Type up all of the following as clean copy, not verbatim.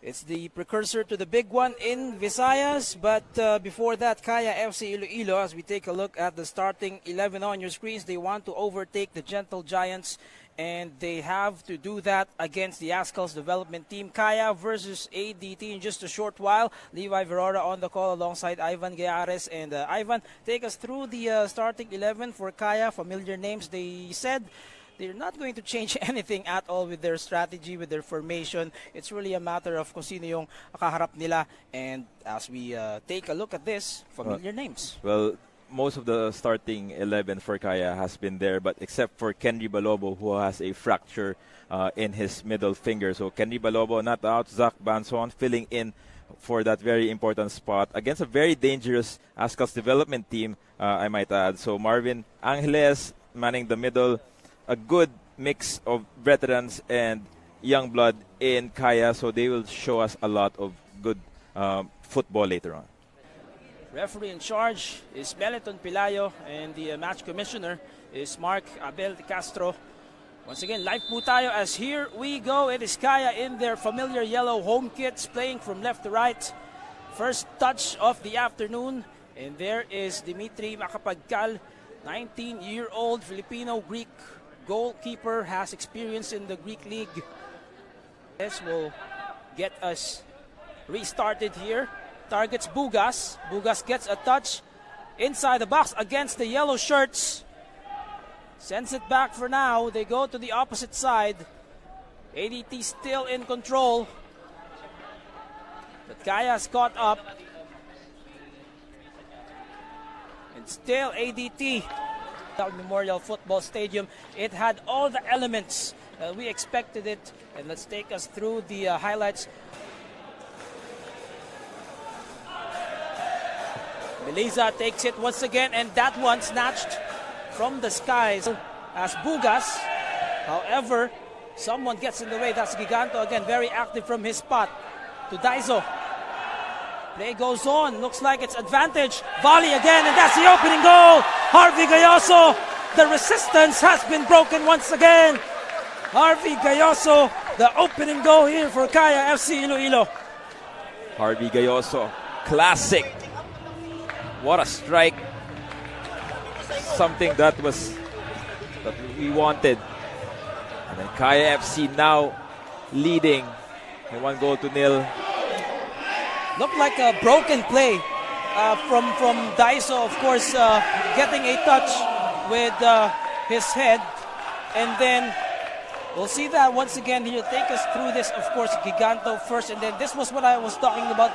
It's the precursor to the big one in Visayas, but before that, Kaya FC Iloilo, as we take a look at the starting 11 on your screens, they want to overtake the Gentle Giants, and they have to do that against the Azkals development team. Kaya versus ADT in just a short while. Levi Verora on the call alongside Ivan Gayares. And Ivan, take us through the starting 11 for Kaya. Familiar names. They said they're not going to change anything at all with their strategy, with their formation. It's really a matter of kung sino yung kaharap nila. And as we take a look at this, familiar names. Well, most of the starting 11 for Kaya has been there, but except for Kenry Balobo, who has a fracture in his middle finger. So Kenry Balobo not out, Zach Banson filling in for that very important spot against a very dangerous Azkals development team, I might add. So Marvin Angeles manning the middle, a good mix of veterans and young blood in Kaya, so they will show us a lot of good football later on. Referee in charge is Meliton Pilayo, and the match commissioner is Mark Abel de Castro. Once again, live po tayo as here we go. It is Kaya in their familiar yellow home kits, playing from left to right. First touch of the afternoon, and there is Dimitri Macapagcal, 19-year-old Filipino-Greek goalkeeper, has experience in the Greek league. This will get us restarted here. Targets Bugas. Bugas gets a touch inside the box against the yellow shirts. Sends it back for now. They go to the opposite side. ADT still in control. But Kaya's caught up. And still ADT. Memorial Football Stadium. It had all the elements. We expected it. And let's take us through the highlights. Beliza takes it once again, and that one snatched from the skies as Bugas. However, someone gets in the way. That's Giganto again, very active from his spot. To Daiso. Play goes on. Looks like it's advantage. Volley again, and that's the opening goal. Harvey Gayoso. The resistance has been broken once again. Harvey Gayoso, the opening goal here for Kaya FC Iloilo. Harvey Gayoso, classic. What a strike. Something that we wanted. And then Kaya FC now leading 1-0. Looked like a broken play from Daiso, of course, getting a touch with his head. And then we'll see that once again. He'll take us through this, of course, Giganto first. And then this was what I was talking about.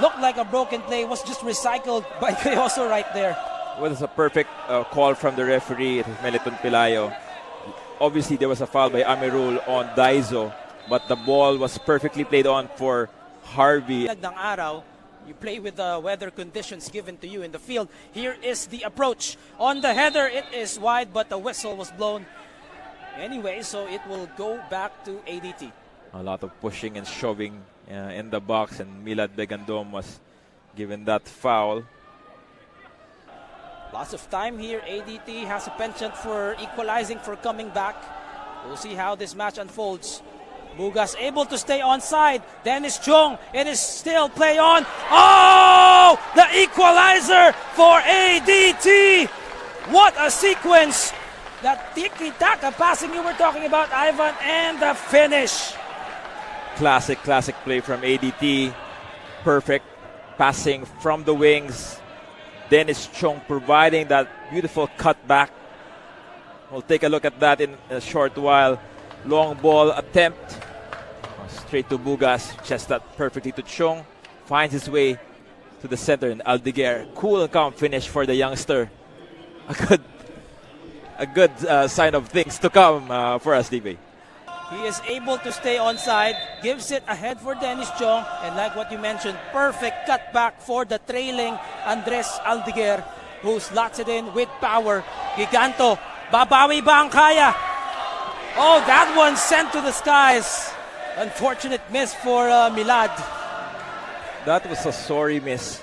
Looked like a broken play, was just recycled by Gayoso right there. Well, it's a perfect call from the referee, Meliton Pilayo. Obviously, there was a foul by Amirul on Daiso, but the ball was perfectly played on for Harvey. Ng araw, you play with the weather conditions given to you in the field. Here is the approach. On the header, it is wide, but the whistle was blown. Anyway, so it will go back to ADT. A lot of pushing and shoving in the box, and Milad Begandom was given that foul. Lots of time here. ADT has a penchant for equalizing, for coming back. We'll see how this match unfolds. Bugas able to stay onside. Dennis Chong, it is still play on. Oh! The equalizer for ADT! What a sequence! That tiki-taka passing you were talking about, Ivan, and the finish. Classic play from ADT. Perfect passing from the wings. Dennis Chong providing that beautiful cutback. We'll take a look at that in a short while. Long ball attempt. Straight to Bugas. Chest that perfectly to Chong. Finds his way to the center, and Aldeguer. Cool and calm finish for the youngster. A good sign of things to come for us, DB. He is able to stay onside, gives it ahead for Dennis Chong, and like what you mentioned, perfect cutback for the trailing Andres Aldeguer, who slots it in with power. Giganto, babawi ba ang Kaya? Oh, that one sent to the skies. Unfortunate miss for Milad. That was a sorry miss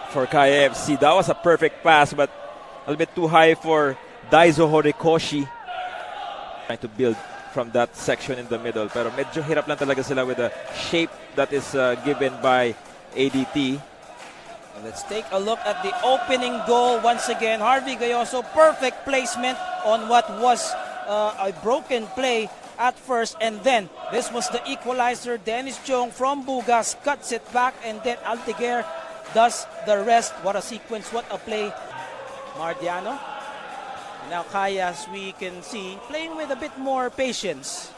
for Kaya FC. That was a perfect pass, but a little bit too high for Daiso Horikoshi. Trying to build from that section in the middle. Pero medyo hirap lang talaga sila with the shape that is given by ADT. Let's take a look at the opening goal once again. Harvey Gayoso, perfect placement on what was a broken play at first, and then this was the equalizer. Dennis Chong from Bugas cuts it back, and then Alteguer does the rest. What a sequence, what a play. Mardiano. Now Kaya, as we can see, playing with a bit more patience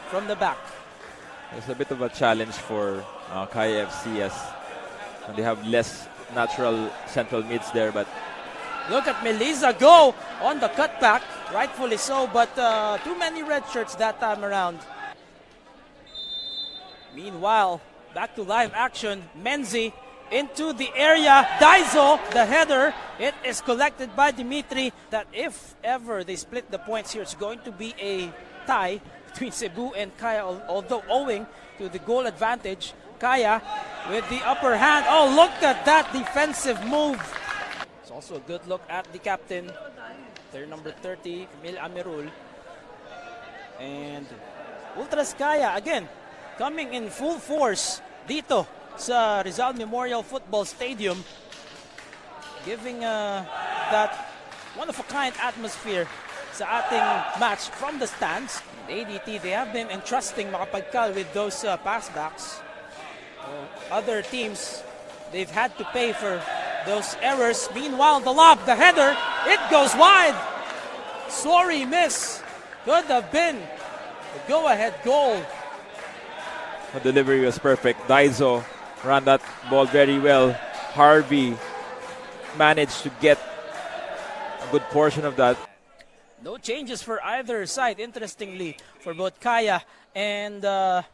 from the back. It's a bit of a challenge for Kaya FC as they have less natural central mids there, but look at Melissa go on the cutback, rightfully so, but too many red shirts that time around. Meanwhile, back to live action. Menzi into the area. Daizo, the header. It is collected by Dimitri. That if ever they split the points here, it's going to be a tie between Cebu and Kaya, although owing to the goal advantage. Kaya with the upper hand. Oh, look at that defensive move. It's also a good look at the captain. Their number 30, Camille Amirul. And Ultras Kaya, again, coming in full force dito sa Rizal Memorial Football Stadium, giving that one-of-a-kind atmosphere sa ating match from the stands. ADT, they have been entrusting makapagkal with those passbacks. Other teams, they've had to pay for those errors. Meanwhile, the lob, the header, it goes wide. Sorry miss. Could have been the go-ahead goal. the delivery was perfect. Daizo ran that ball very well. Harvey managed to get a good portion of that. No changes for either side, interestingly, for both Kaya and the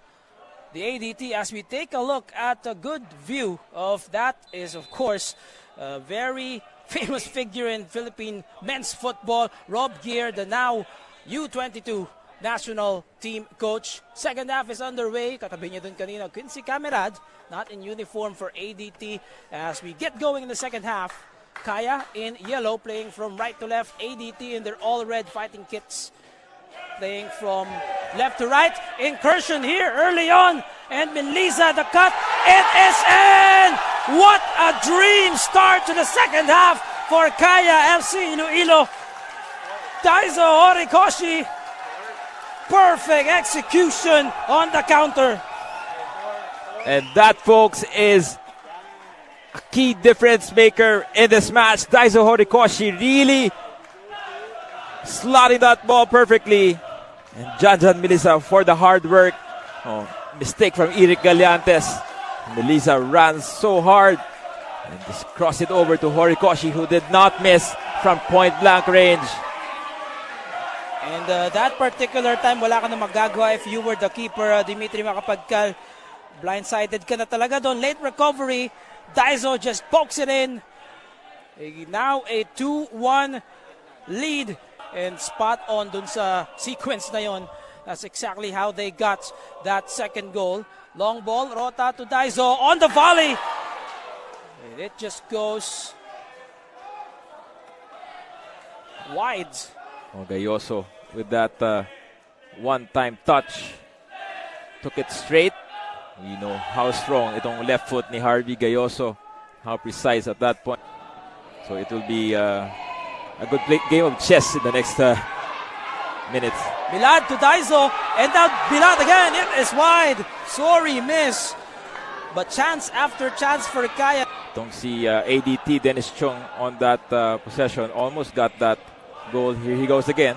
ADT. As we take a look at a good view of that is, of course, a very famous figure in Philippine men's football, Rob Gear, the now U22 national team coach. Second half is underway. Katabi niya dun kanina, Quincy Camerad, not in uniform for ADT. As we get going in the second half, Kaya in yellow playing from right to left, ADT in their all-red fighting kits playing from left to right. Incursion here early on, and Melisa the cut. It is in! What a dream start to the second half for Kaya FC Iloilo. Daizo Horikoshi, perfect execution on the counter. And that, folks, is a key difference maker in this match. Daizo Horikoshi really slotting that ball perfectly. And Janjan Melisa for the hard work. Oh, mistake from Eric Galeantes. Melisa ran so hard and just crossed it over to Horikoshi, who did not miss from point blank range. And that particular time, wala ka na magagawa if you were the keeper, Dimitri Makapagkal. Blindsided ka na talaga doon. Late recovery. Daizo just pokes it in. Now a 2-1 lead. And spot on dun sa sequence na yon. That's exactly how they got that second goal. Long ball, Rota to Daizo on the volley. And it just goes wide. Oh, Gayoso with that one-time touch. Took it straight. We know how strong itong left foot ni Harvey Gayoso. How precise at that point. So it will be a good game of chess in the next minutes. Bilad to Daizo, and now Bilad again. It is wide. Sorry miss. But chance after chance for Kaya. Don't see ADT Dennis Chong on that possession. Almost got that goal. Here he goes again.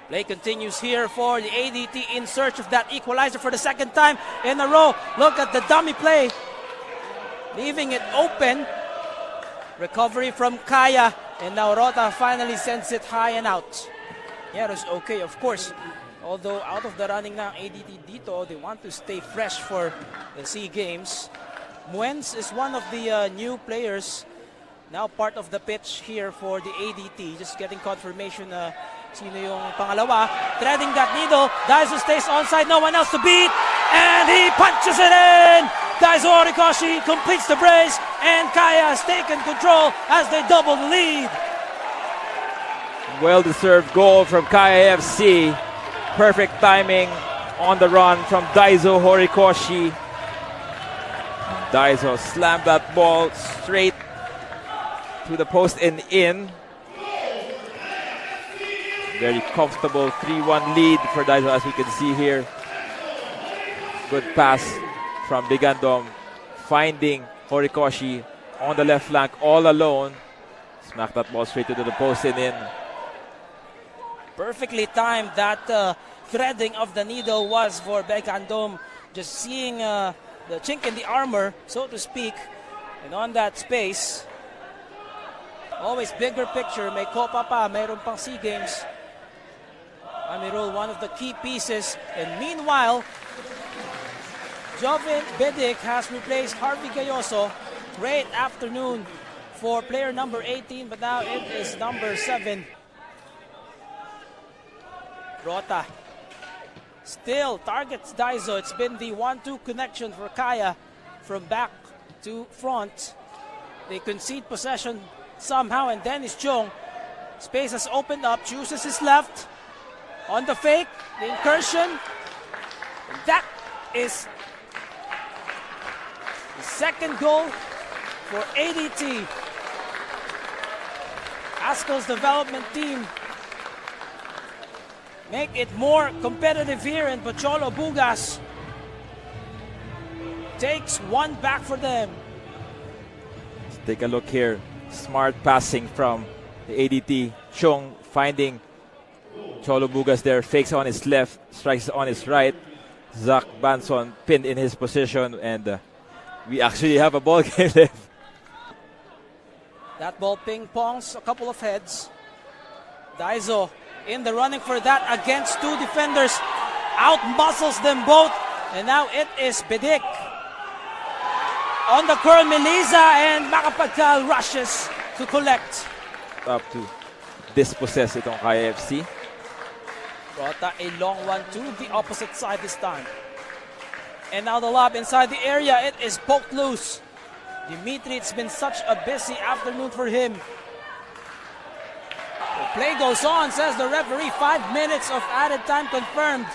Play continues here for the ADT in search of that equalizer for the second time in a row. Look at the dummy play. Leaving it open. Recovery from Kaya. And now Rota finally sends it high and out. Yeah, it was okay, of course. Although out of the running now, ADT dito, they want to stay fresh for the SEA Games. Muenz is one of the new players. Now part of the pitch here for the ADT. Just getting confirmation sino yung pangalawa. Threading that needle. Daizo stays onside. No one else to beat. And he punches it in. Daizo Horikoshi completes the brace. And Kaya has taken control as they double the lead. Well-deserved goal from Kaya FC. Perfect timing on the run from Daiso Horikoshi. Daiso slammed that ball straight to the post and in. Very comfortable 3-1 lead for Daiso, as we can see here. Good pass from Bigandom, finding Horikoshi on the left flank all alone. Smack that ball straight to the post and in. Perfectly timed that threading of the needle was for Bigandom. Just seeing the chink in the armor, so to speak, and on that space. Always bigger picture. May Copa pa, mayroon pang SEA Games. Amirul, one of the key pieces. And meanwhile, Jovin Bedic has replaced Harvey Gayoso. Great afternoon for player number 18, but now it is number 7. Rota still targets Daiso. It's been the 1-2 connection for Kaya from back to front. They concede possession somehow, and Dennis Chung, space has opened up, chooses his left on the fake, the incursion. And that is the second goal for ADT. Azkals development team make it more competitive here, and Pocholo Bugas takes one back for them. Let's take a look here. Smart passing from the ADT. Chung finding Cholo Bugas there, fakes on his left, strikes on his right. Zach Banson pinned in his position, and we actually have a ball game left. That ball ping-pongs a couple of heads. Daiso in the running for that against two defenders. Out-muscles them both, and now it is Bedic. On the curl, Melisa, and Macapagcal rushes to collect. Up to dispossess itong Kaya FC. Rota a long one to the opposite side this time. And now the lob inside the area. It is poked loose. Dimitri, it's been such a busy afternoon for him. The play goes on, says the referee. 5 minutes of added time confirmed.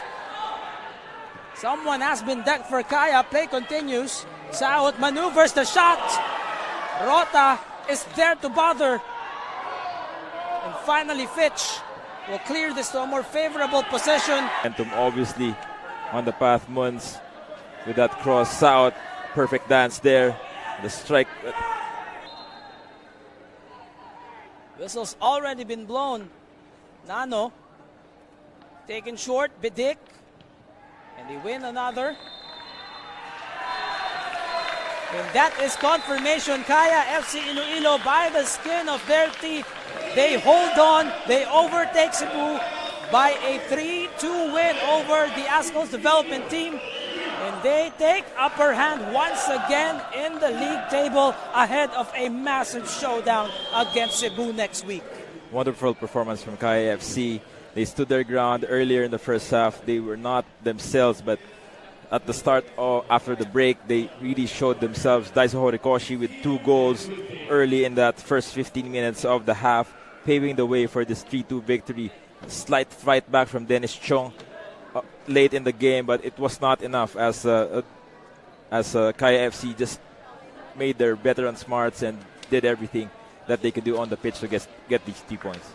Someone has been decked for Kaya. Play continues. Saot maneuvers the shot. Rota is there to bother. And finally Fitch will clear this to a more favorable position. Momentum obviously on the path. Muns with that cross out. Perfect dance there. The strike. Whistle's already been blown. Nano taken short. Bedic. And they win another. And that is confirmation. Kaya FC Iloilo by the skin of their teeth. They hold on. They overtake Cebu by a 3-2 win over the Azkals development team. And they take upper hand once again in the league table ahead of a massive showdown against Cebu next week. Wonderful performance from Kaya FC. They stood their ground earlier in the first half. They were not themselves, but at the start or after the break, they really showed themselves. Daiso Horikoshi with 2 goals early in that first 15 minutes of the half, paving the way for this 3-2 victory. Slight fight back from Dennis Chong late in the game, but it was not enough as Kaya FC just made their veteran smarts and did everything that they could do on the pitch to get these 3 points.